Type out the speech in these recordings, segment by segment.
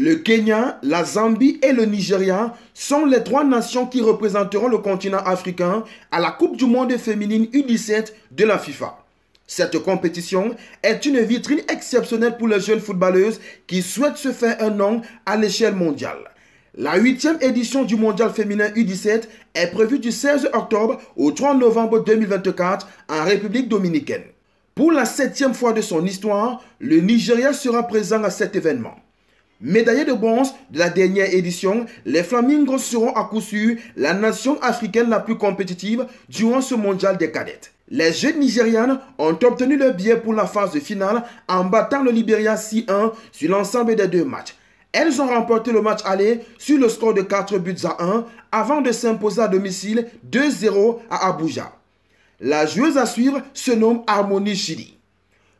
Le Kenya, la Zambie et le Nigeria sont les trois nations qui représenteront le continent africain à la Coupe du monde féminine U17 de la FIFA. Cette compétition est une vitrine exceptionnelle pour les jeunes footballeuses qui souhaitent se faire un nom à l'échelle mondiale. La 8e édition du mondial féminin U17 est prévue du 16 octobre au 3 novembre 2024 en République dominicaine. Pour la 7e fois de son histoire, le Nigeria sera présent à cet événement. Médaillés de bronze de la dernière édition, les Flamingos seront à coup sûr la nation africaine la plus compétitive durant ce mondial des cadettes. Les jeunes Nigérianes ont obtenu le billet pour la phase de finale en battant le Libéria 6-1 sur l'ensemble des deux matchs. Elles ont remporté le match aller sur le score de 4 buts à 1 avant de s'imposer à domicile 2-0 à Abuja. La joueuse à suivre se nomme Harmony Chidi.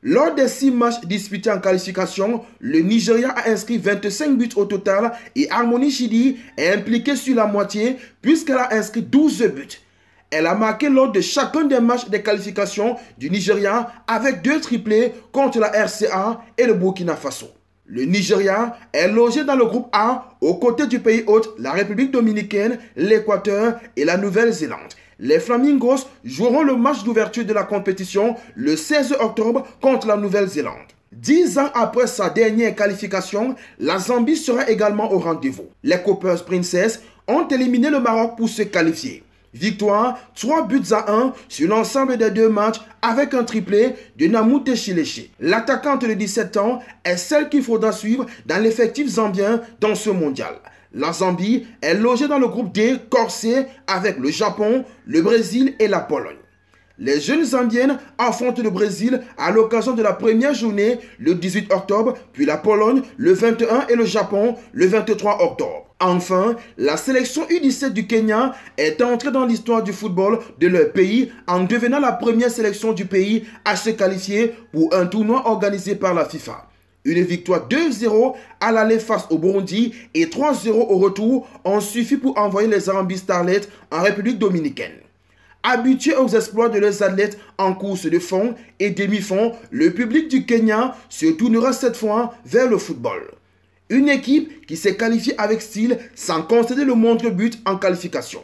Lors des 6 matchs disputés en qualification, le Nigeria a inscrit 25 buts au total et Harmony Chidi est impliquée sur la moitié puisqu'elle a inscrit 12 buts. Elle a marqué lors de chacun des matchs des qualifications du Nigeria avec 2 triplés contre la RCA et le Burkina Faso. Le Nigeria est logé dans le groupe A aux côtés du pays hôte, la République dominicaine, l'Équateur et la Nouvelle-Zélande. Les Flamingos joueront le match d'ouverture de la compétition le 16 octobre contre la Nouvelle-Zélande. 10 ans après sa dernière qualification, la Zambie sera également au rendez-vous. Les Coppers Princess ont éliminé le Maroc pour se qualifier. Victoire 3 buts à 1 sur l'ensemble des 2 matchs avec un triplé de Namoute Chileche. L'attaquante de 17 ans est celle qu'il faudra suivre dans l'effectif zambien dans ce mondial. La Zambie est logée dans le groupe D corsé avec le Japon, le Brésil et la Pologne. Les jeunes Zambiennes affrontent le Brésil à l'occasion de la première journée le 18 octobre, puis la Pologne le 21 et le Japon le 23 octobre. Enfin, la sélection U17 du Kenya est entrée dans l'histoire du football de leur pays en devenant la première sélection du pays à se qualifier pour un tournoi organisé par la FIFA. Une victoire 2-0 à l'aller face au Burundi et 3-0 au retour ont suffi pour envoyer les Harambee Starlets en République dominicaine. Habitués aux exploits de leurs athlètes en course de fond et demi-fond, le public du Kenya se tournera cette fois vers le football. Une équipe qui s'est qualifiée avec style sans concéder le moindre but en qualification.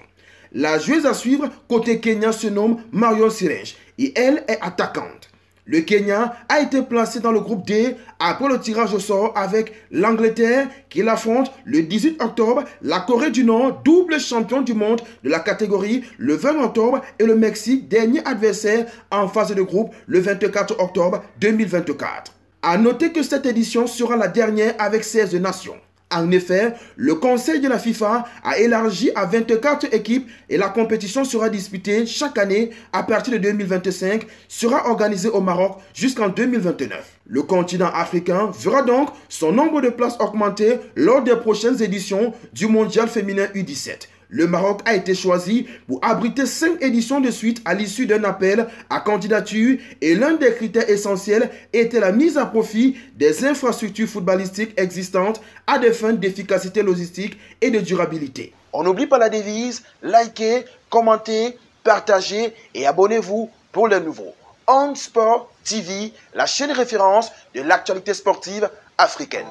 La joueuse à suivre côté Kenya se nomme Marion Sirenj et elle est attaquante. Le Kenya a été placé dans le groupe D après le tirage au sort avec l'Angleterre qui l'affronte le 18 octobre, la Corée du Nord, double champion du monde de la catégorie le 20 octobre et le Mexique, dernier adversaire en phase de groupe le 24 octobre 2024. A noter que cette édition sera la dernière avec 16 nations. En effet, le conseil de la FIFA a élargi à 24 équipes et la compétition sera disputée chaque année à partir de 2025, sera organisée au Maroc jusqu'en 2029. Le continent africain verra donc son nombre de places augmenter lors des prochaines éditions du mondial féminin U17. Le Maroc a été choisi pour abriter 5 éditions de suite à l'issue d'un appel à candidature et l'un des critères essentiels était la mise à profit des infrastructures footballistiques existantes à des fins d'efficacité logistique et de durabilité. On n'oublie pas la devise, likez, commentez, partagez et abonnez-vous pour les nouveaux. On Sport TV, la chaîne référence de l'actualité sportive africaine.